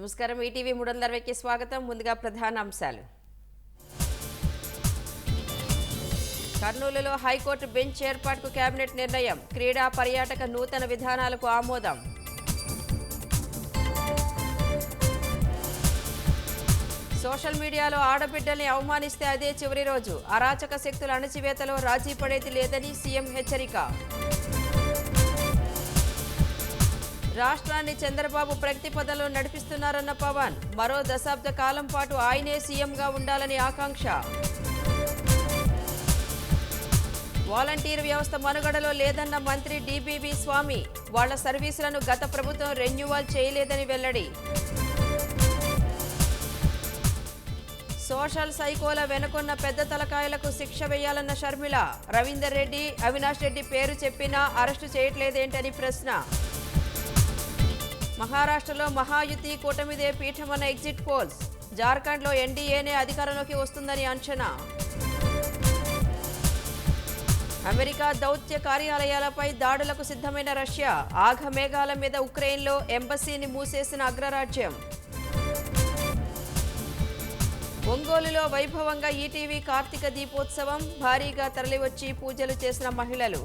నమస్కారం ఈటీవీ 360కి స్వాగతం. ముందుగా ప్రధాన అంశాలు. కర్నూలులో హైకోర్టు బెంచ్ ఏర్పాటుకు కేబినెట్ నిర్ణయం. క్రీడా పర్యాటక నూతన విధానాలకు ఆమోదం. సోషల్ మీడియాలో ఆడబిడ్డల్ని అవమానిస్తే అదే చివరి రోజు. అరాచక శక్తుల అణచివేతలో రాజీ పడేది లేదని సీఎం హెచ్చరిక. రాష్ట్రాన్ని చంద్రబాబు ప్రగతి పదంలో నడిపిస్తున్నారన్న పవన్. మరో దశాబ్ద కాలం పాటు ఆయనే సీఎంగా ఉండాలని ఆకాంక్ష. వాలంటీర్ వ్యవస్థ మనుగడలో లేదన్న మంత్రి డీబీవీ స్వామి. వాళ్ల సర్వీసులను గత ప్రభుత్వం రెన్యువల్ చేయలేదని వెల్లడి. సోషల్ సైకోల వెనుకొన్న పెద్ద తలకాయలకు శిక్ష వేయాలన్న షర్మిల. రవీందర్ రెడ్డి, అవినాష్ రెడ్డి పేరు చెప్పినా అరెస్టు చేయట్లేదేంటని ప్రశ్న. మహారాష్ట్రలో మహాయుతి కూటమిదే పీఠమన్న ఎగ్జిట్ పోల్స్. జార్ఖండ్లో ఎన్డీఏనే అధికారంలోకి వస్తుందని అంచనా. అమెరికా దౌత్య కార్యాలయాలపై దాడులకు సిద్ధమైన రష్యా. ఆఘమేఘాల మీద ఉక్రెయిన్లో ఎంబసీని మూసేసిన అగ్రరాజ్యం. ఒంగోలులో వైభవంగా ఈటీవీ కార్తీక దీపోత్సవం. భారీగా తరలివచ్చి పూజలు చేసిన మహిళలు.